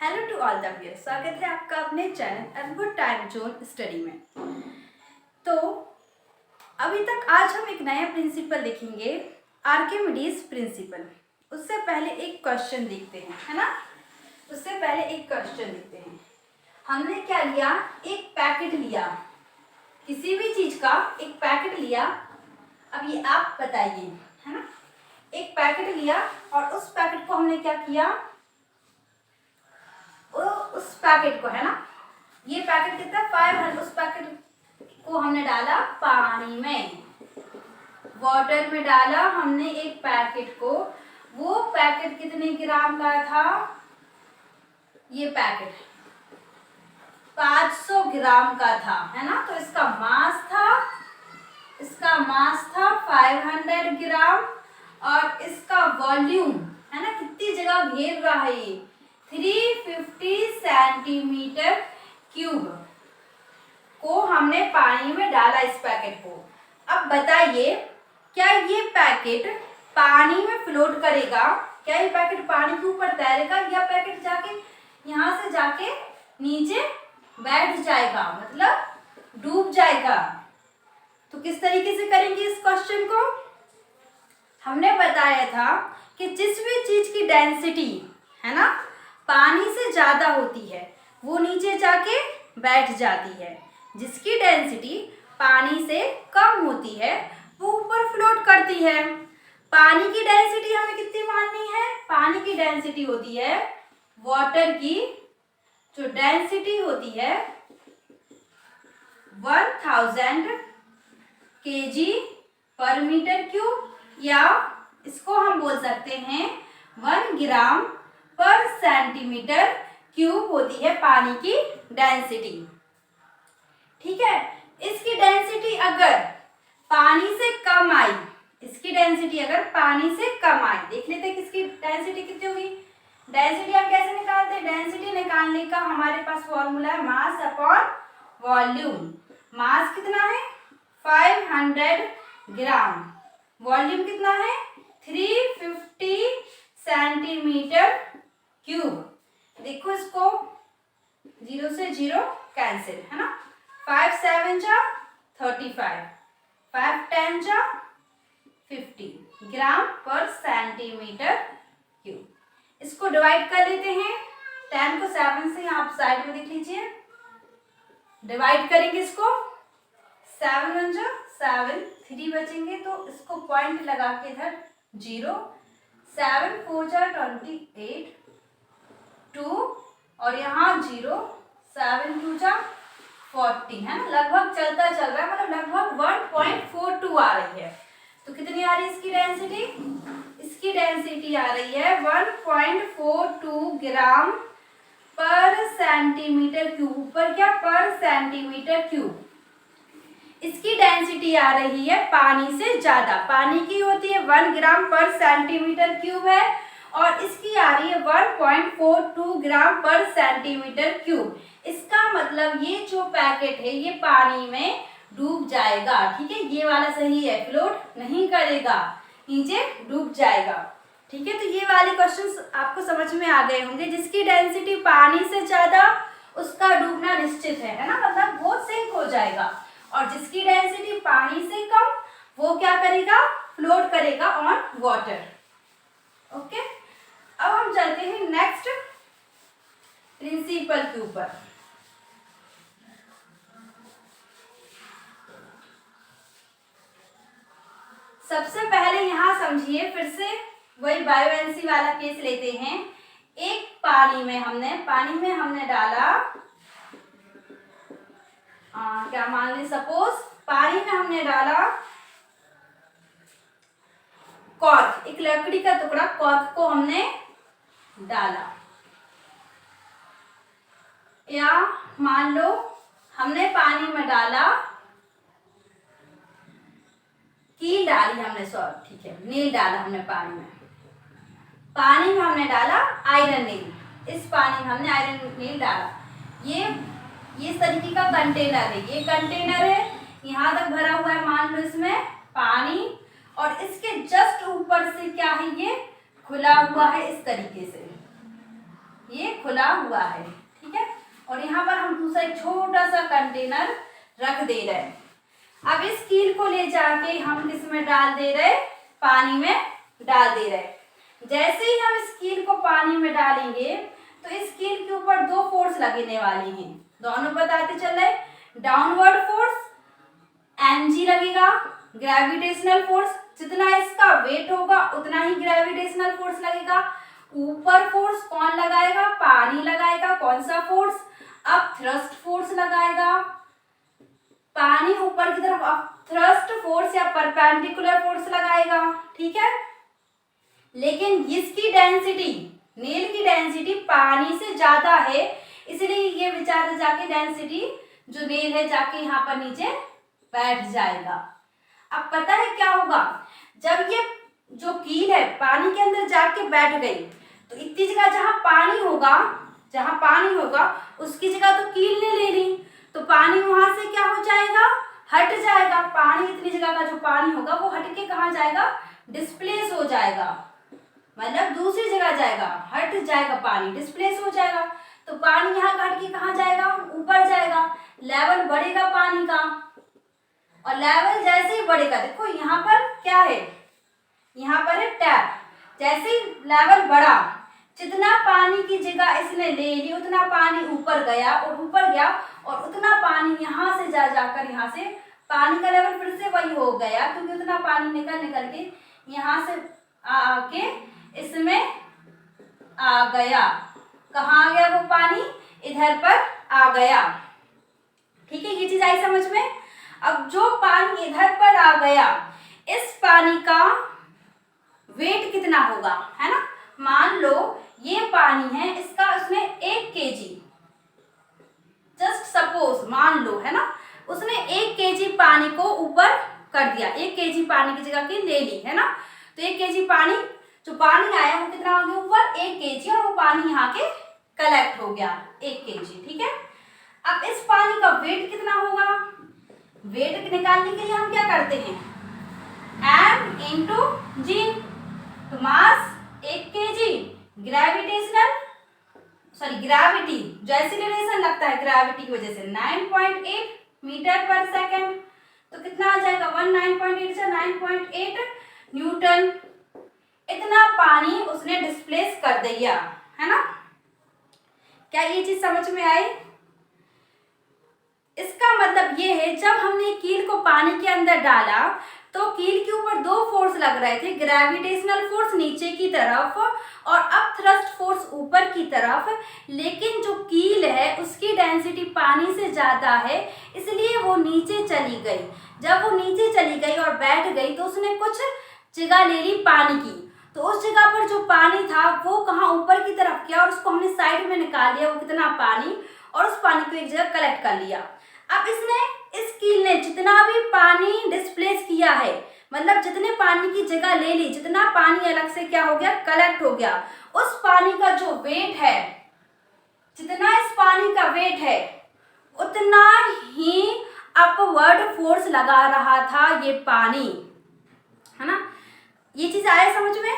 Hello to all the viewers, स्वागत है आपका अपने चैनल अद्भुत टाइम जोन स्टडी में। तो अभी तक आज हम एक नया प्रिंसिपल देखेंगे, आर्किमिडीज प्रिंसिपल। उससे पहले एक क्वेश्चन देखते हैं, है ना। हमने क्या लिया, एक पैकेट लिया, किसी भी चीज का एक पैकेट लिया। अब ये आप बताइए, है ना। एक पैकेट लिया और उस पैकेट को हमने क्या किया, उस पैकेट को, है ना, ये पैकेट कितना 500, उस पैकेट को हमने डाला पानी में, वाटर में डाला हमने एक पैकेट को। वो पैकेट कितने ग्राम का था, ये पैकेट 500 ग्राम का था, है ना। तो इसका मास था 500 ग्राम और इसका वॉल्यूम, है ना, कितनी जगह घेर रहा है ये 350 सेंटीमीटर क्यूब को हमने पानी में डाला इस पैकेट को। अब बताइए, क्या ये पैकेट पानी में फ्लोट करेगा, क्या ये पैकेट पानी के ऊपर तैरेगा, या पैकेट जाके यहाँ से जाके नीचे बैठ जाएगा, मतलब डूब जाएगा। तो किस तरीके से करेंगे इस क्वेश्चन को। हमने बताया था कि जिस भी चीज की डेंसिटी, है ना, पानी से ज्यादा होती है वो नीचे जाके बैठ जाती है, जिसकी डेंसिटी पानी से कम होती है वो ऊपर फ्लोट करती है। पानी की डेंसिटी हमें कितनी माननी है, पानी की डेंसिटी होती है, वाटर की जो डेंसिटी होती है 1000 kg पर मीटर क्यूब, या इसको हम बोल सकते हैं 1 ग्राम पर सेंटीमीटर क्यूब होती है पानी की डेंसिटी। ठीक है, इसकी डेंसिटी अगर पानी से कम आई, इसकी डेंसिटी अगर पानी से कम आई, देख लेते हैं किसकी डेंसिटी कितनी होगी। डेंसिटी हम कैसे निकालते हैं, डेंसिटी निकालने का हमारे पास फॉर्मूला है मास अपॉन वॉल्यूम। मास कितना है 500 ग्राम, वॉल्यूम कितना है 350 सेंटीमीटर क्यूब। देखो इसको 0 से 0 कैंसिल, है ना। 5 7 जा 35, 5 10 जा 50 ग्राम पर सेंटीमीटर क्यूब। इसको डिवाइड कर लेते हैं, 10 को 7 से आप साइड में देख लीजिए, डिवाइड करेंगे इसको, 7 1 जा 7, 3 बचेंगे तो इसको पॉइंट लगा के इधर 0, 7 4 जा 28, 2 और यहाँ 0, 7 2 जा 40, है ना। लगभग चलता चल रहा है, मतलब लगभग 1.42 आ रही है। तो कितनी आ रही है इसकी डेंसिटी, इसकी डेंसिटी आ रही है 1.42 ग्राम पर सेंटीमीटर क्यूब। ऊपर क्या, पर सेंटीमीटर क्यूब। इसकी डेंसिटी आ रही है पानी से ज्यादा, पानी की होती है 1 ग्राम पर सेंटीमीटर क्यूब है, और इसकी आ रही है 1.42 ग्राम पर सेंटीमीटर क्यूब। इसका मतलब ये जो पैकेट है ये पानी में डूब जाएगा। ठीक है, ये वाला सही है, फ्लोट नहीं करेगा, नीचे डूब जाएगा। ठीक है, तो ये वाले क्वेश्चंस आपको समझ में आ गए होंगे। जिसकी डेंसिटी पानी से ज्यादा उसका डूबना निश्चित है ना, मतलब वो सिंक हो जाएगा, और जिसकी डेंसिटी पानी से कम वो क्या करेगा, फ्लोट करेगा ऑन वाटर। ओके, अब हम चलते हैं नेक्स्ट प्रिंसिपल के ऊपर। सबसे पहले यहाँ समझिए, फिर से वही बायोएनसी वाला केस लेते हैं। एक पानी में हमने डाला क्या मान ली, सपोज पानी में हमने डाला कॉर्क, एक लकड़ी का टुकड़ा, कॉर्क को हमने डाला, या मान लो हमने पानी में डाला कील डाली हमने, सॉरी ठीक है, नील डाला हमने पानी में हमने डाला आयरन नील, इस पानी में हमने आयरन नील डाला। ये इस तरीके का कंटेनर है, ये कंटेनर है, यहाँ तक भरा हुआ है मान लो इसमें पानी, और इसके जस्ट ऊपर से क्या है, ये खुला हुआ है इस तरीके से, ये खुला हुआ है, ठीक है। और यहाँ पर हम दूसरा एक छोटा सा कंटेनर रख दे रहे हैं। अब इस कील को ले जाके हम किस में डाल दे रहे, पानी में डाल दे रहे। जैसे ही हम इस कील को पानी में डालेंगे तो इस कील के ऊपर दो फोर्स लगने वाली हैं, दोनों बताते चल रहे। डाउनवर्ड फोर्स mg लगेगा, ग्रेविटेशनल फोर्स जितना इसका वेट होगा उतना ही ग्रेविटेशनल फोर्स लगेगा। ऊपर फोर्स कौन लगाएगा, पानी लगाएगा। कौन सा फोर्स, अब थ्रस्ट फोर्स लगाएगा, पानी ऊपर की तरफ अब थ्रस्ट फोर्स या परपेंडिकुलर फोर्स लगाएगा, ठीक है। लेकिन इसकी डेंसिटी, नेल की डेंसिटी पानी से ज्यादा है, इसलिए ये बेचारा जाके डेंसिटी जो नेल है जाके यहाँ पर नीचे बैठ जाएगा। अब पता है क्या होगा, जब ये जो कील है पानी के अंदर जाके बैठ गई तो इतनी जगह जहाँ पानी होगा उसकी जगह तो कील ने ले ली, तो पानी वहां से क्या हो जाएगा, हट जाएगा। पानी इतनी जगह का जो पानी होगा वो हट के कहाँ जाएगा, डिस्प्लेस हो जाएगा, मतलब दूसरी जगह जाएगा, हट जाएगा, पानी डिस्प्लेस हो जाएगा। तो पानी यहाँ हट के कहाँ जाएगा, ऊपर जाएगा, लेवल बढ़ेगा पानी का। और लेवल जैसे ही बढ़ेगा, देखो यहाँ पर क्या है, यहाँ पर है टैप। जैसे ही लेवल बढ़ा, जितना पानी की जगह इसने ले ली उतना पानी ऊपर गया और ऊपर गया, और उतना पानी यहाँ से जाकर यहाँ से पानी का लेवल फिर से वही हो गया, क्योंकि उतना पानी निकल के यहाँ से आके इसमें आ गया। कहाँ आ गया वो पानी, इधर पर आ गया, ठीक है। ये चीज आई समझ में। अब जो पानी इधर पर आ गया, इस पानी का वेट कितना होगा, है ना। मान लो ये पानी है, इसका उसने 1 kg, जस्ट सपोज मान लो, है ना, उसने 1 kg पानी को ऊपर कर दिया, 1 kg पानी की जगह की ले ली, है ना। तो 1 kg पानी, जो पानी आया वो कितना हो गया ऊपर, 1 kg, और वो पानी यहाँ के कलेक्ट हो गया 1 kg, ठीक है। अब इस पानी का वेट कितना होगा, वेट निकालने के लिए हम क्या करते हैं, m × g, तो मास 1 kg, ग्रेविटी जो एक्सीलरेशन लगता है ग्रेविटी की वजह से 9.8 मीटर पर सेकेंड, तो कितना आ जाएगा 9.8 से 9.8 न्यूटन। इतना पानी उसने डिस्प्लेस कर दिया, है ना। क्या ये चीज समझ में आई। इसका मतलब ये है, जब हमने कील को पानी के अंदर डाला तो कील के ऊपर दो फोर्स लग रहे थे, ग्रेविटेशनल फोर्स नीचे की तरफ और अब थ्रस्ट फोर्स ऊपर की तरफ। लेकिन जो कील है उसकी डेंसिटी पानी से ज़्यादा है, इसलिए वो नीचे चली गई। जब वो नीचे चली गई और बैठ गई तो उसने कुछ जगह ले ली पानी की, तो उस जगह पर जो पानी था वो कहाँ ऊपर की तरफ गया और उसको हमने साइड में निकाल लिया, वो कितना पानी, और उस पानी को एक जगह कलेक्ट कर लिया। अब इस कील ने जितना भी पानी डिस्प्लेस किया है, मतलब जितने पानी की जगह ले ली, जितना पानी अलग से क्या हो गया, कलेक्ट हो गया, उस पानी का जो वेट है, जितना इस पानी का वेट है उतना ही अपवर्ड फोर्स लगा रहा था ये पानी, है ना। ये चीज आया समझ में।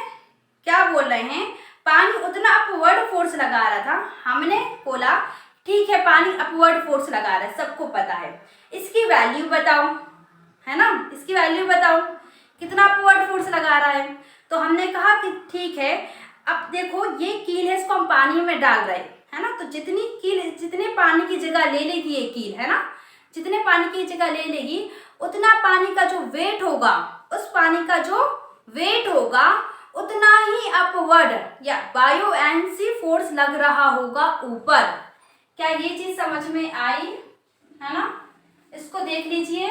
क्या बोल रहे हैं, पानी उतना अपवर्ड फोर्स लगा रहा था। हमने बोला ठीक है पानी अपवर्ड फोर्स लगा रहा है, सबको पता है, इसकी वैल्यू बताओ, है ना, इसकी वैल्यू बताओ कितना अपवर्ड फोर्स लगा रहा है। तो हमने कहा कि ठीक है, अब देखो ये कील है, इसको हम पानी में डाल रहे हैं, है ना। तो जितने पानी की जगह ले लेगी ये कील, है ना, जितने पानी की जगह ले लेगी उतना पानी का जो वेट होगा, उस पानी का जो वेट होगा उतना ही अपवर्ड या बायोएंसी फोर्स लग रहा होगा ऊपर। क्या ये चीज समझ में आई, है ना। इसको देख लीजिए,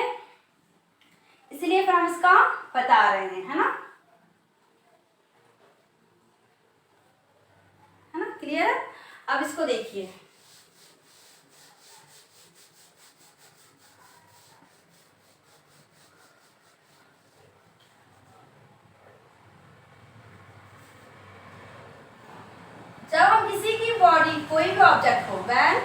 इसलिए फिर हम इसका बता रहे हैं, है ना, क्लियर। अब इसको देखिए, जब हम किसी की बॉडी, कोई भी ऑब्जेक्ट हो, व्हेन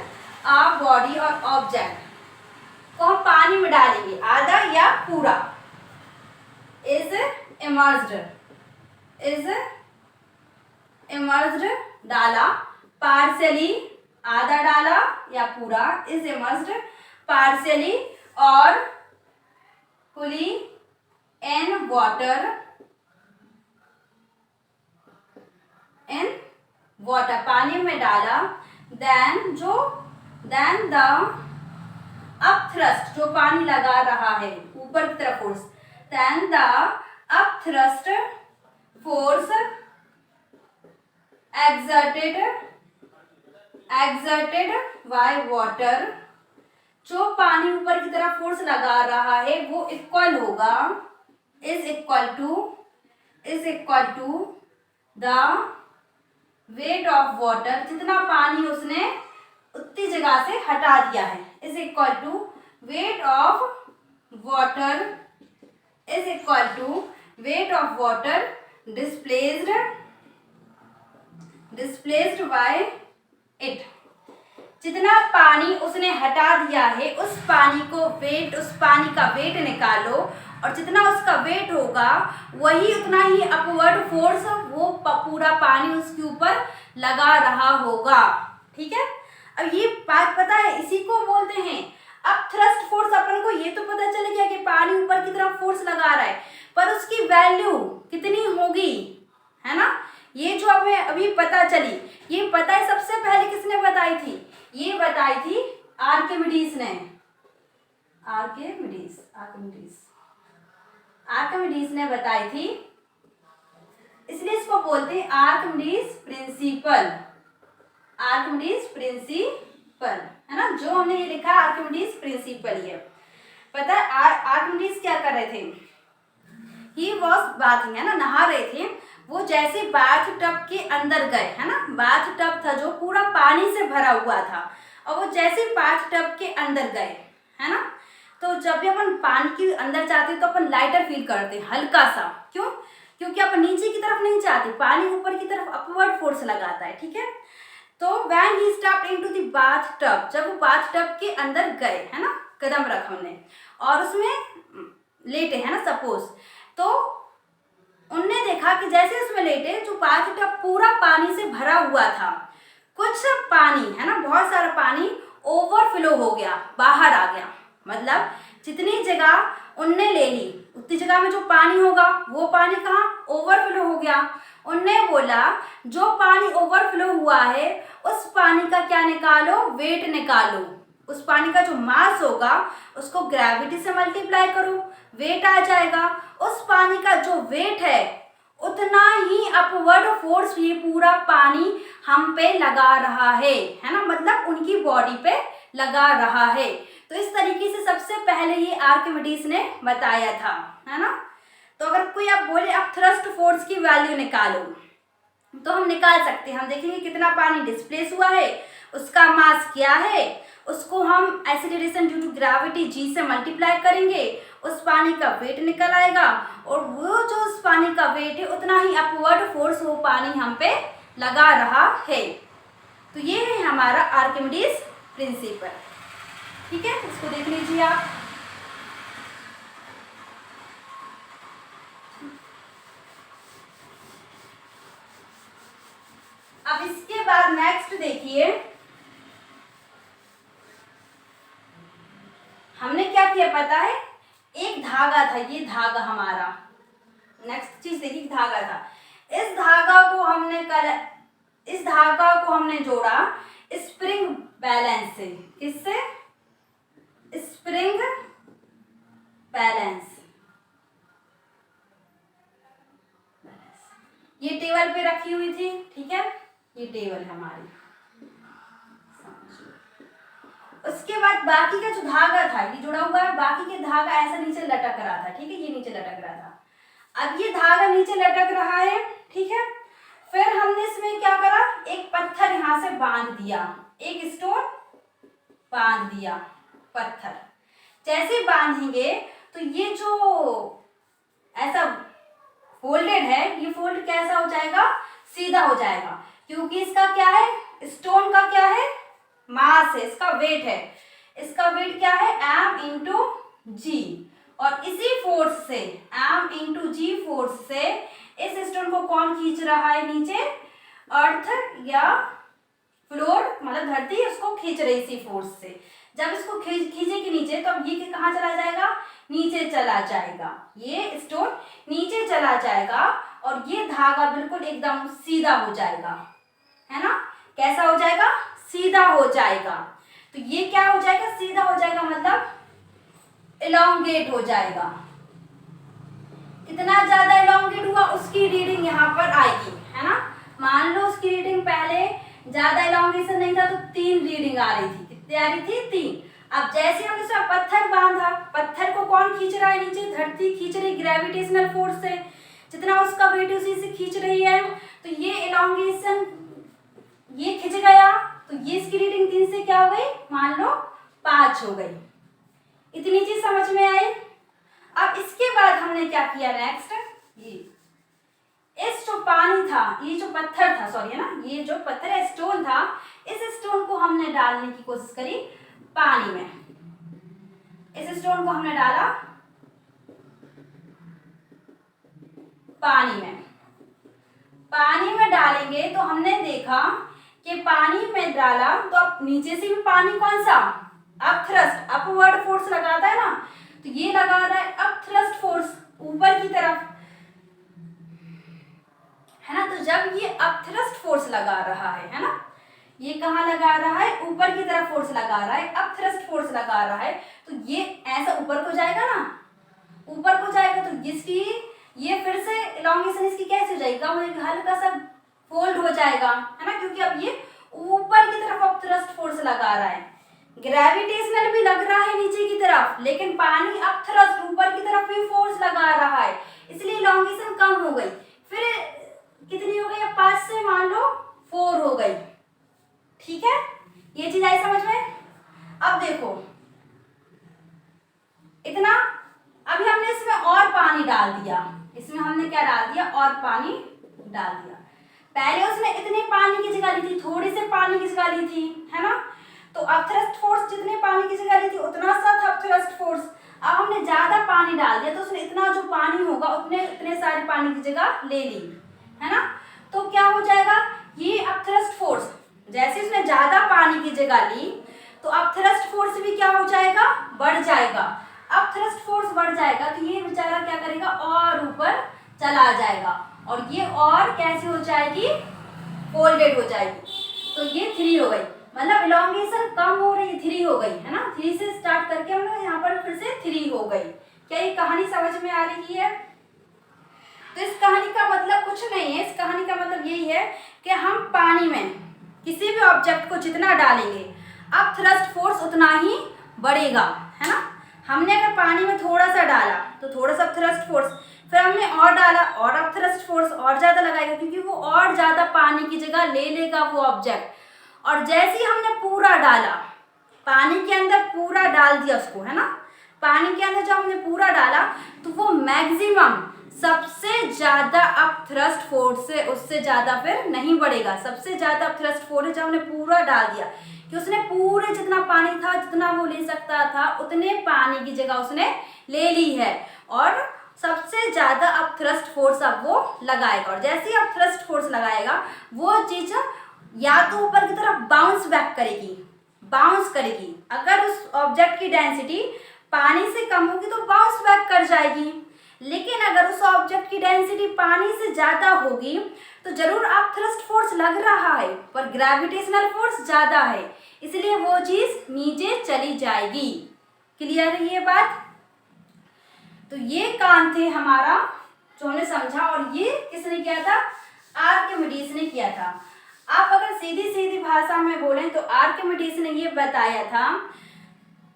अ बॉडी और ऑब्जेक्ट को हम पानी में डालेंगे, आधा या पूरा, इज इमर्स्ड डाला पार्शियली आधा डाला या पूरा, इज इमर्स्ड पार्शियली और फुली इन वाटर, पानी में डाला, देन द अपथ्रस्ट, जो पानी लगा रहा है ऊपर की तरफ force, then the upthrust force exerted by water, जो पानी ऊपर की तरफ फोर्स लगा रहा है वो इक्वल होगा, is equal to the weight of water, जितना पानी उसने उतनी जगह से हटा दिया है, is equal to weight of water, is equal to weight of water displaced by it, जितना पानी उसने हटा दिया है उस पानी का वेट निकालो, और जितना उसका वेट होगा वही उतना ही अपवर्ड फोर्स वो पूरा पानी उसके ऊपर लगा रहा होगा। ठीक है, अब ये बात पता है, इसी को बोलते हैं अब थ्रस्ट फोर्स। अपन को ये तो पता चल गया कि पानी ऊपर की तरफ फोर्स लगा रहा है, पर उसकी वैल्यू कितनी होगी, है ना, ये जो हमें अभी पता चली, ये पता है सबसे पहले किसने बताई थी, ये बताई थी आर्किमिडीज ने, आर्किमिडीज ने बताई थी, इसलिए इसको बोलते हैं आर्किमिडीज प्रिंसिपल, है ना, जो हमने ये लिखा आर्किमिडीज प्रिंसिपल। ये पता है आर्किमिडीज क्या कर रहे थे, ही वॉज बाथिंग, है ना, नहा रहे थे, वो जैसे बाथ टब के अंदर गए, है ना, बाथ टब था जो पूरा पानी से भरा हुआ था, और वो जैसे बाथ टब के अंदर गए, है ना, तो जब भी अपन पानी के अंदर जाते हैं तो अपन लाइटर फील करते हैं, हल्का सा, क्यों, क्योंकि अपन नीचे की तरफ नहीं जाते, पानी ऊपर की तरफ अपवर्ड फोर्स लगाता है। ठीक है, तो when he stepped into the bath tub, जब वो बाथ टब के अंदर गए, है ना, कदम रखा उन्हें और उसमें लेटे, है ना, सपोज, तो उनने देखा कि जैसे उसमें लेटे जो बाथ टब पूरा पानी से भरा हुआ था, कुछ पानी, है ना, बहुत सारा पानी ओवरफ्लो हो गया, बाहर आ गया, मतलब जितनी जगह उनने ले ली उतनी जगह में जो पानी होगा वो पानी कहाँ ओवरफ्लो हो गया। उनने बोला जो पानी ओवरफ्लो हुआ है उस पानी का क्या निकालो, वेट निकालो, उस पानी का जो मास होगा उसको ग्रेविटी से मल्टीप्लाई करो, वेट आ जाएगा, उस पानी का जो वेट है उतना ही अपवर्ड फोर्स ये पूरा पानी हम पे लगा रहा है ना, मतलब उनकी बॉडी पे लगा रहा है। तो इस तरीके से सबसे पहले ये आर्किमिडीज ने बताया था, है ना। तो अगर कोई आप बोले आप थ्रस्ट फोर्स की वैल्यू निकालो तो हम निकाल सकते हैं, हम देखेंगे कितना पानी डिस्प्लेस हुआ है, उसका मास क्या है, उसको हम acceleration due to gravity g से मल्टीप्लाई करेंगे, उस पानी का वेट निकल आएगा, और वो जो उस पानी का वेट है उतना ही अपवर्ड फोर्स वो पानी हम पे लगा रहा है। तो ये है हमारा आर्किमिडीज प्रिंसिपल। ठीक है, इसको देख लीजिए आप। अब इसके बाद नेक्स्ट देखिए, हमने क्या किया पता है, एक धागा था, ये धागा हमारा, नेक्स्ट चीज देखिए, धागा था, इस धागा को हमने जोड़ा स्प्रिंग बैलेंस से, किससे, स्प्रिंग बैलेंस, ये टेबल पे रखी हुई थी। ठीक है, ये टेबल है हमारी। उसके बाद बाकी का जो धागा था ये जुड़ा हुआ है, बाकी के धागा ऐसा नीचे लटक रहा था। ठीक है, ये नीचे लटक रहा था, अब ये धागा नीचे लटक रहा है। ठीक है, फिर हमने इसमें क्या करा, एक पत्थर यहाँ से बांध दिया, एक स्टोन बांध दिया, पत्थर जैसे बांधेंगे तो ये जो ऐसा फोल्डेड है, ये फोल्ड कैसा हो जाएगा, सीधा हो जाएगा, क्योंकि इसका क्या है, स्टोन का क्या है, मास है, इसका वेट है, इसका वेट क्या है, m इंटू जी, और इसी फोर्स से m इंटू जी फोर्स से इस स्टोन को कौन खींच रहा है नीचे, अर्थ या फ्लोर मतलब धरती उसको खींच रही इसी फोर्स से। जब इसको खींचेगी नीचे तो अब ये कहाँ चला जाएगा, नीचे चला जाएगा, ये स्टोन नीचे चला जाएगा और ये धागा बिल्कुल एकदम सीधा हो जाएगा, है ना। कैसा हो जाएगा, सीधा हो जाएगा। तो ये क्या हो जाएगा, सीधा हो जाएगा मतलब एलोंगेट हो जाएगा। कितना ज्यादा एलोंगेट हुआ उसकी रीडिंग यहाँ पर आएगी, है ना। मान लो उसकी रीडिंग पहले ज्यादा एलोंगेशन नहीं था तो 3 रीडिंग आ रही थी, कितनी आ रही थी, 3। अब जैसे हम इसमें पत्थर बांधा, पत्थर को कौन खींच रहा है नीचे, धरती खींच रही ग्रेविटेशनल फोर्स से, जितना उसका वेट उसी से खींच रही है। तो ये एलोंगेशन ये खिंच गया तो ये इसकी रीडिंग 3 से क्या हो गई, मान लो 5 हो गई। इतनी चीज समझ में आई। अब इसके बाद हमने क्या किया नेक्स्ट, इस जो पानी था, ये जो पत्थर था, सॉरी है ना, ये जो पत्थर है स्टोन था, इस स्टोन को हमने डालने की कोशिश करी पानी में। इस स्टोन को हमने डाला पानी में। पानी में डालेंगे तो हमने देखा कि पानी में डाला तो अब नीचे से भी पानी कौन सा, अपथ्रस्ट, अपवर्ड फोर्स लगाता है ना, तो ये लगा रहा है अपथ्रस्ट फोर्स ऊपर की तरफ, है ना। तो जब ये अपथ्रस्ट फोर्स लगा रहा है ना, ये कहाँ लगा रहा है, ऊपर की तरफ फोर्स लगा रहा है, अपथ्रस्ट फोर्स लगा रहा है, तो ये ऐसा ऊपर को जाएगा ना, ऊपर को जाएगा तो इसकी ये फिर से एलोंगेशन इसकी कैसे हो जाएगी, हल्का सा फोल्ड हो जाएगा, है ना, क्योंकि अब ये ऊपर की तरफ अपथ्रस्ट फोर्स लगा रहा है। ग्रेविटेशनल भी लग रहा है नीचे की तरफ, लेकिन पानी अपथ्रस्ट ऊपर की तरफ भी फोर्स लगा रहा है, इसलिए एलोंगेशन कम हो गई। फिर कितनी हो गई, अब 5 से मान लो 4 हो गई। ठीक है, ये चीज आई समझ में। अब देखो इतना, अभी हमने इसमें और पानी डाल दिया, इसमें हमने क्या डाल दिया, और पानी डाल दिया। पहले उसने इतने पानी की जगह ली थी, थोड़ी से पानी की जगह ली थी, है ना। तो अपथ्रस्ट फोर्स जितने पानी की जगह ली थी उतना सा था अपथ्रस्ट फोर्स। अब हमने ज्यादा पानी डाल दिया तो उसने इतना जो पानी होगा उतने सारे पानी की जगह ले ली, है ना। तो क्या हो जाएगा, ये अपथ्रस्ट फोर्स, जैसे उसने ज्यादा पानी की जगह ली तो अपथ्रस्ट फोर्स भी क्या हो जाएगा, बढ़ जाएगा। अपथ्रस्ट फोर्स बढ़ जाएगा तो ये बेचारा क्या करेगा, और ऊपर चला जाएगा, और ये और कैसे हो जाएगी, फोल्डेड हो जाएगी। तो ये 3 हो गई, मतलब एलोंगेशन कम हो रही है, 3 हो गई, है ना। 3 से स्टार्ट करके हम लोग यहाँ पर फिर से 3 हो गई। क्या ये कहानी समझ में आ रही है। तो इस कहानी का मतलब कुछ नहीं है, इस कहानी का मतलब यही है कि हम पानी में किसी भी ऑब्जेक्ट को जितना डालेंगे अपथ्रस्ट फोर्स उतना ही बढ़ेगा, है ना। हमने अगर पानी में थोड़ा सा डाला तो थोड़ा सा अपथ्रस्ट फोर्स, फिर हमने और डाला और अपथ्रस्ट फोर्स और ज्यादा लगाएगा, क्योंकि वो और ज्यादा पानी की जगह ले लेगा वो ऑब्जेक्ट। और जैसे ही हमने पूरा डाला, पानी के अंदर पूरा डाल दिया उसको, है ना, पानी के अंदर जब हमने पूरा डाला तो वो मैक्सिमम सबसे ज्यादा अपथ्रस्ट फोर्स से उससे ज्यादा फिर नहीं बढ़ेगा। सबसे ज्यादा अपथ्रस्ट फोर्स जब हमने पूरा डाल दिया कि उसने पूरे जितना पानी था, जितना वो ले सकता था उतने पानी की जगह उसने ले ली है, और सबसे ज्यादा अपथ्रस्ट फोर्स अब वो लगाएगा। और जैसे ही अपथ्रस्ट फोर्स लगाएगा वो चीज या तो ऊपर की तरफ बाउंस बैक करेगी, बाउंस करेगी। अगर उस ऑब्जेक्ट की डेंसिटी पानी से कम होगी तो बाउंस बैक कर जाएगी, लेकिन अगर उस ऑब्जेक्ट की डेंसिटी पानी से ज्यादा होगी तो जरूर अपथ्रस्ट फोर्स लग रहा है पर ग्रेविटेशनल फोर्स ज्यादा है, इसलिए वो चीज नीचे चली जाएगी। क्लियर है ये बात। तो ये काम थे हमारा जो हमने समझा, और ये किसने किया था, आर्किमिडीज ने किया था। आप अगर सीधी सीधी भाषा में बोलें तो आर्किमिडीज ने ये बताया था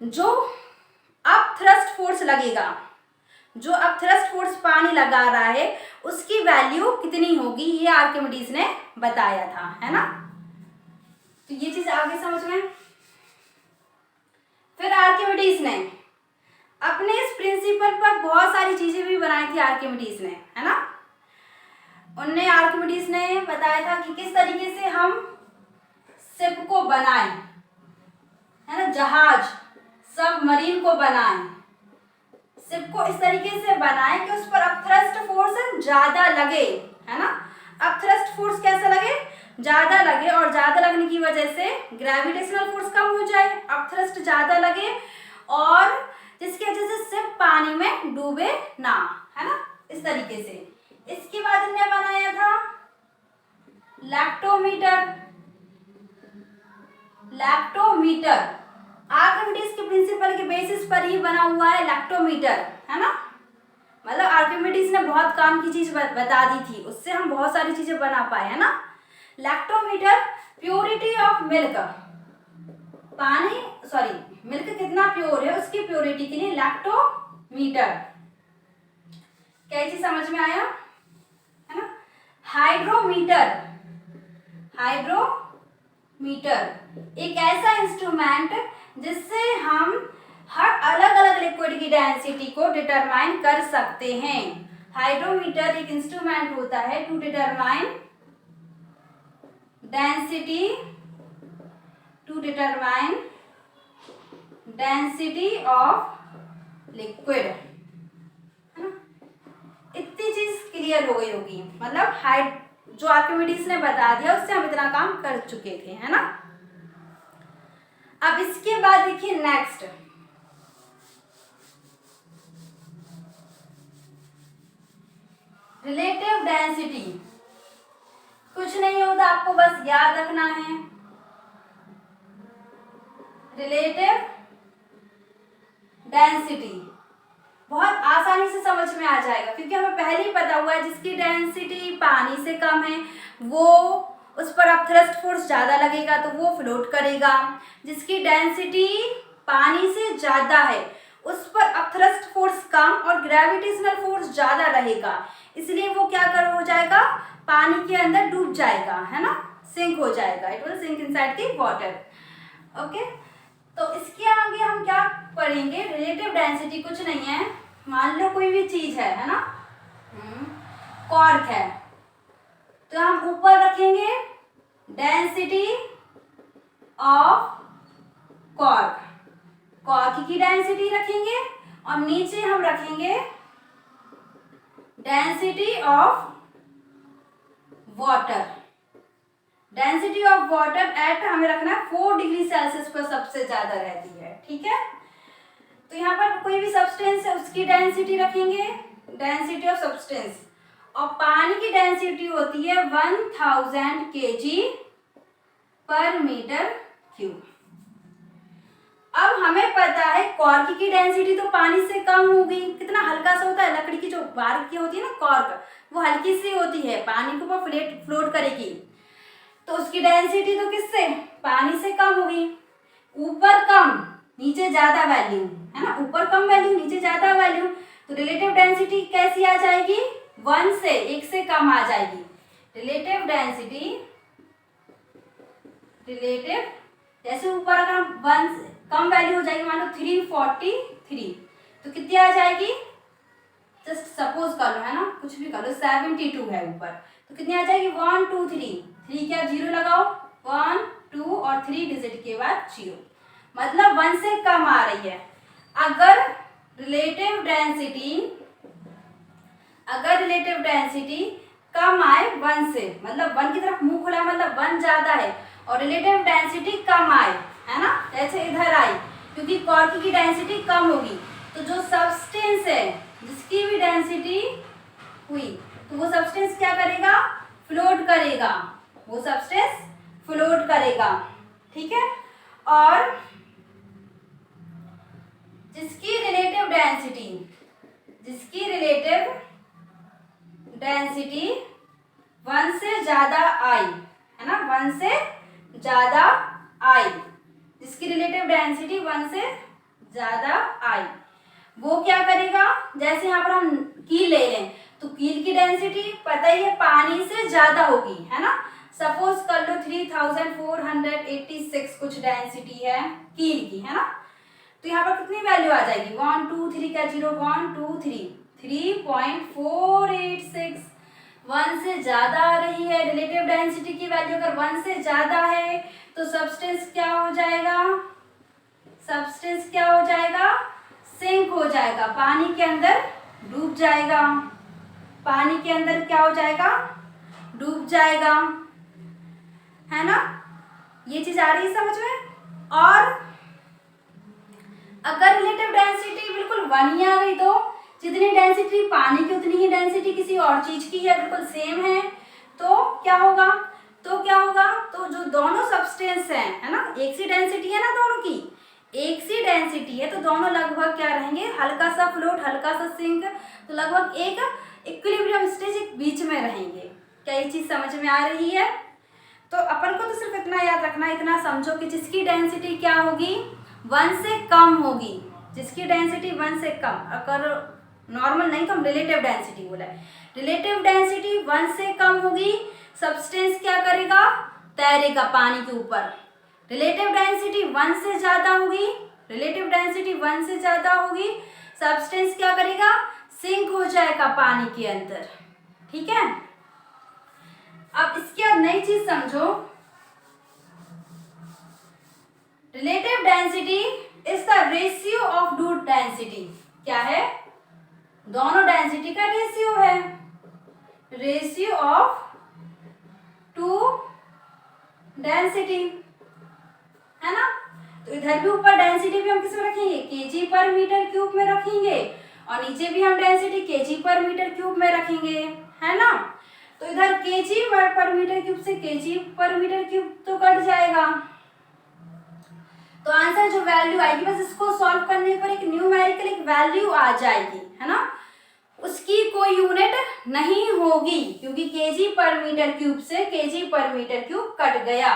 जो अपथ्रस्ट फोर्स लगेगा, जो अपथ्रस्ट फोर्स पानी लगा रहा है उसकी वैल्यू कितनी होगी, ये आर्किमिडीज ने बताया था, है ना। तो ये चीज आगे समझ में। फिर आर्किमिडीज ने अपने इस प्रिंसिपल पर बहुत सारी चीजें भी बनाई थी आर्किमिडीज ने, है ना। उनने आर्किमिडीज ने बताया था कि किस तरीके से हम शिप को बनाएं, है ना, जहाज सबमरीन को बनाएं, शिप को इस तरीके से बनाएं कि उस पर अपथ्रस्ट फोर्स ज्यादा लगे, है ना। अपथ्रस्ट फोर्स कैसा लगे, ज़्यादा लगे और ज़्यादा लगने की वजह से ग्रेविटेशनल फोर्स कम हो जाए, अपथ्रस्ट ज़्यादा लगे और जिसकी वजह से शिप पानी में डूबे ना, है ना, इस तरीके से। इसके बाद इन्होंने बनाया था लैक्टोमीटर। लैक्टोमीटर आर्किमिडीज के प्रिंसिपल के बेसिस पर ही बना हुआ है लैक्टोमीटर, है ना। मतलब आर्किमिडीज ने बहुत काम की चीज बता दी थी, उससे हम बहुत सारी चीजें बना पाए, है ना। लैक्टोमीटर प्योरिटी ऑफ मिल्क, पानी मिल्क कितना प्योर है उसकी प्योरिटी के लिए लैक्टोमीटर। क्या चीज समझ में आया, है ना। हाइड्रोमीटर, हाइड्रोमीटर एक ऐसा इंस्ट्रूमेंट जिससे हम हर अलग अलग लिक्विड की डेंसिटी को डिटरमाइन कर सकते हैं। हाइड्रोमीटर एक इंस्ट्रूमेंट होता है to determine density of liquid, है ना। इतनी चीज क्लियर हो गई होगी, मतलब जो आर्किमिडीज ने बता दिया उससे हम इतना काम कर चुके थे, है ना। अब इसके बाद देखिए नेक्स्ट, रिलेटिव डेंसिटी। कुछ नहीं होता, आपको बस याद रखना है रिलेटिव डेंसिटी, बहुत आसानी से समझ में आ जाएगा क्योंकि हमें पहले ही पता हुआ है जिसकी डेंसिटी पानी से कम है वो उस पर अपथ्रस्ट फोर्स ज़्यादा लगेगा तो वो फ्लोट करेगा, जिसकी डेंसिटी पानी से ज़्यादा है उस पर अपथ्रस्ट फोर्स कम और ग्रेविटेशनल फोर्स ज़्यादा रहेगा, इसलिए वो क्या हो जाएगा, पानी के अंदर डूब जाएगा, है ना, सिंक हो जाएगा, it will sink inside the water. Okay, तो इसके आगे हम क्या पढ़ेंगे, रिलेटिव डेंसिटी कुछ नहीं है, मान लो कोई भी चीज है ना, कॉर्क है, तो हम ऊपर रखेंगे डेंसिटी ऑफ कॉर्क, कॉर्क की डेंसिटी रखेंगे और नीचे हम रखेंगे density of water. Density of water at हमें रखना है 4 डिग्री सेल्सियस पर सबसे ज्यादा रहती है, ठीक है। तो यहाँ पर कोई भी सब्सटेंस है उसकी डेंसिटी रखेंगे, डेंसिटी ऑफ सब्सटेंस, और पानी की डेंसिटी होती है 1000 kg पर मीटर क्यूब। अब हमें पता है कॉर्क की डेंसिटी तो पानी से कम होगी, कितना हल्का सा होता है, लकड़ी की जो बार्क की होती है ना कॉर्क, वो हल्की सी होती है, पानी के ऊपर फ्लोट करेगी, तो उसकी डेंसिटी तो किससे, पानी से कम होगी। ऊपर कम नीचे ज्यादा वैल्यू, है ना, ऊपर कम वैल्यू नीचे ज्यादा वैल्यू, तो रिलेटिव डेंसिटी कैसी आ जाएगी, 1 से 1 से कम आ जाएगी। रिलेटिव डेंसिटी, रिलेटिव जैसे ऊपर अगर हम 1 से कम वैल्यू हो जाएगी, मान लो 343, तो कितनी आ जाएगी, जस्ट सपोज कर लो, है ना, कुछ भी कर लो, 72 है ऊपर, तो कितनी आ जाएगी 1 2 3 क्या 0 लगाओ, 1 2 और 3 डिजिट के बाद 0, मतलब 1 से कम आ रही है। अगर रिलेटिव डेंसिटी कम आए 1 से, मतलब 1 की तरफ मुंह खुला मतलब 1 ज्यादा है, और रिलेटिव डेंसिटी कम आए, है ना, जैसे इधर आई, क्योंकि कॉर्क की डेंसिटी कम होगी, तो जो सब्सटेंस है जिसकी भी डेंसिटी हुई तो वो सब्सटेंस क्या करेगा, फ्लोट करेगा, वो सब्सटेंस फ्लोट करेगा, ठीक है। और जिसकी रिलेटिव डेंसिटी 1 से ज्यादा आई, है ना, 1 से ज्यादा आई, जिसकी रिलेटिव डेंसिटी 1 से ज्यादा आई, वो क्या करेगा, जैसे यहाँ पर हम कील ले लें तो कील की डेंसिटी पता ही है पानी से ज्यादा होगी, है ना, सपोज कर लो 3486 कुछ डेंसिटी है कील की, है ना, तो यहाँ पर कितनी वैल्यू आ जाएगी, 1 2 3 का 0 1 2 3 3.486, 1 से ज्यादा आ रही है, रिलेटिव डेंसिटी की वैल्यू अगर 1 से ज्यादा है तो सब्सटेंस क्या हो जाएगा, सिंक हो जाएगा, पानी के अंदर डूब जाएगा, पानी के अंदर क्या हो जाएगा, डूब जाएगा। है ना। ये चीज आ रही है समझ में। और अगर रिलेटिव डेंसिटी बिल्कुल 1 ही आ गई तो जितनी डेंसिटी पानी की उतनी ही डेंसिटी किसी और चीज की है, बिल्कुल सेम है, तो क्या होगा, तो जो दोनों सब्सटेंस हैं, है ना, एक सी डेंसिटी है ना दोनों की, एक सी डेंसिटी है, तो दोनों लगभग क्या रहेंगे, हल्का सा फ्लोट हल्का सा सिंक, तो लगभग एक इक्विलिब्रियम स्टेज एक बीच में रहेंगे। क्या ये चीज समझ में आ रही है। तो अपन को तो सिर्फ इतना याद रखना, इतना समझो कि जिसकी डेंसिटी क्या होगी, 1 से कम होगी, जिसकी डेंसिटी 1 से कम, अगर नॉर्मल नहीं तो हम रिलेटिव डेंसिटी बोला है, रिलेटिव डेंसिटी 1 से कम होगी, सब्सटेंस क्या करेगा, तैरेगा पानी के ऊपर। रिलेटिव डेंसिटी 1 से ज्यादा होगी, रिलेटिव डेंसिटी 1 से ज्यादा होगी, सब्सटेंस क्या करेगा, सिंक हो जाएगा पानी के अंदर। ठीक है। अब इसके बाद नई चीज समझो, relative density is the ratio of two density. क्या है, दोनों डेंसिटी का रेशियो है, रेशियो ऑफ टू डेंसिटी, है ना। तो इधर भी ऊपर डेंसिटी भी हम किस में रखेंगे, केजी पर मीटर क्यूब में रखेंगे, और नीचे भी हम density KG per metre cube में रखेंगे, है ना। तो इधर केजी पर मीटर क्यूब से केजी पर मीटर क्यूब तो कट जाएगा, तो आंसर जो वैल्यू आएगी, बस इसको सॉल्व करने पर एक न्यूमेरिकल एक वैल्यू आ जाएगी, है ना, उसकी कोई यूनिट नहीं होगी, क्योंकि केजी पर मीटर क्यूब से KG per metre cube cut गया।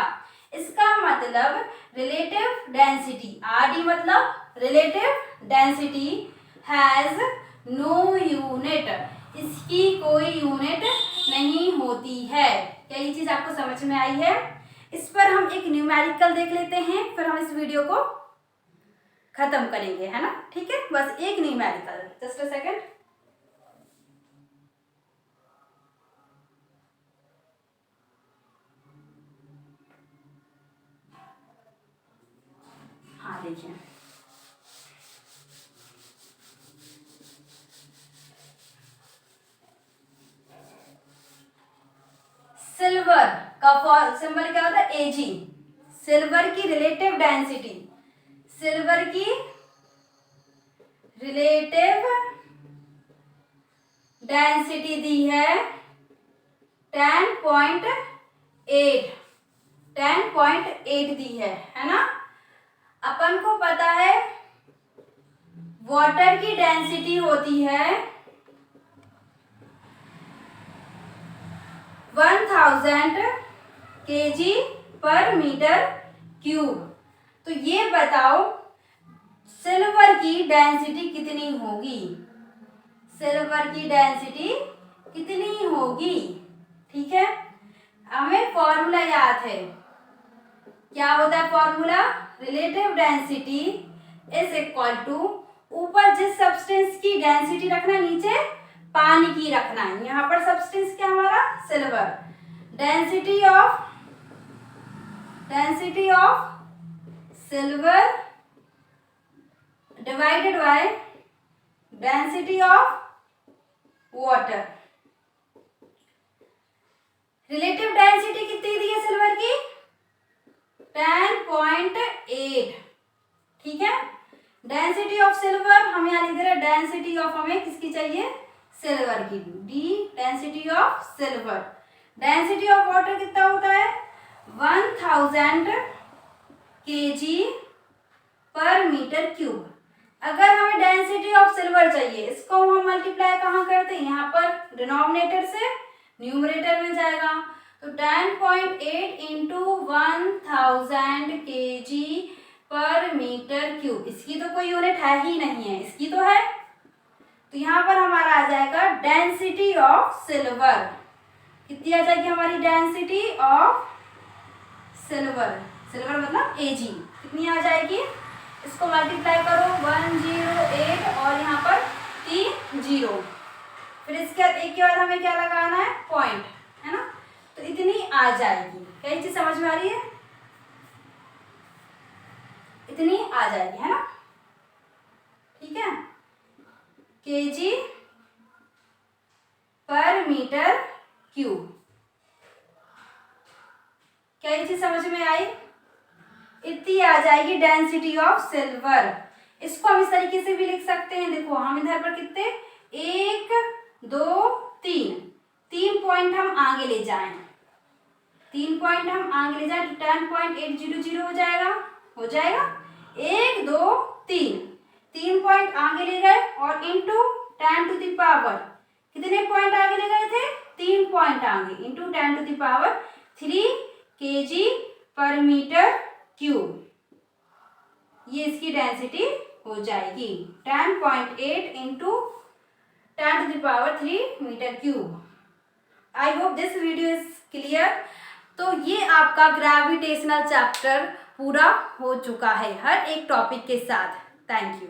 इसका मतलब रिलेटिव डेंसिटी, आरडी मतलब relative density has no unit, इसकी कोई यूनिट नहीं होती है। क्या ये चीज आपको समझ में आई है। इस पर हम एक न्यूमेरिकल देख लेते हैं, फिर हम इस वीडियो को खत्म करेंगे, है ना। ठीक है, बस एक न्यूमेरिकल, जस्ट अ सेकेंड। हाँ देखिए, सिल्वर का सिंबल क्या होता है, एजी। सिल्वर की रिलेटिव डेंसिटी, सिल्वर की रिलेटिव डेंसिटी दी है 10.8, 10.8 दी है ना। अपन को पता है वाटर की डेंसिटी होती है 1000 kg पर मीटर क्यूब। तो ये बताओ सिल्वर की डेंसिटी कितनी होगी, सिल्वर की डेंसिटी कितनी होगी। ठीक है, हमें फॉर्मूला याद है, क्या होता है formula, relative density is equal to, ऊपर जिस सब्सटेंस की डेंसिटी रखना, नीचे पानी की रखना है। यहाँ पर सब्सटेंस क्या हमारा, silver, density of silver divided by density of water. Relative density कितनी दी है सिल्वर की, 10.8। ठीक है, डेंसिटी ऑफ सिल्वर हम यहाँ लिख दे रहे, डेंसिटी ऑफ हमें किसकी चाहिए, सिल्वर की, D density of silver. Density of water कितना होता है, 1000 kg पर मीटर क्यूब। अगर हमें डेंसिटी ऑफ सिल्वर चाहिए, इसको हम मल्टीप्लाई कहाँ करते हैं, यहाँ पर डिनोमिनेटर से न्यूमरेटर में जाएगा, तो 10.8 into 1000 kg per metre cube, इसकी तो कोई यूनिट है ही नहीं है, इसकी तो है, तो यहाँ पर हमारा आ जाएगा डेंसिटी ऑफ सिल्वर। कितनी आ जाएगी हमारी डेंसिटी ऑफ सिल्वर, सिल्वर मतलब एजी, कितनी आ जाएगी, इसको मल्टीप्लाई करो 108 और यहाँ पर 3 0, फिर इसके बाद एक के बाद हमें क्या लगाना है, पॉइंट, है ना, तो इतनी आ जाएगी। क्या ये चीज समझ में आ रही है, इतनी आ जाएगी, है ना। ठीक है, केजी पर मीटर क्यूब। क्या ये चीज समझ में आई? इतनी आ जाएगी डेंसिटी ऑफ सिल्वर। इसको हम इस तरीके से भी लिख सकते हैं। देखो हम इधर पर कितने, 1 2 3 पॉइंट हम आगे ले जाएं, 3 पॉइंट हम आगे ले जाएं तो 10.800 हो जाएगा 1 2 3 पॉइंट आगे ले गए और इंटू 10 टू द पावर, कितने पॉइंट आगे ले गए थे, 3 पॉइंट आगे, into 10 to the power 3 kg per metre cube. ये इसकी डेंसिटी हो जाएगी 10.8 into 10 to the power 3 metre cube. I hope this video is clear. तो ये आपका ग्रेविटेशनल चैप्टर पूरा हो चुका है हर एक टॉपिक के साथ। Thank you.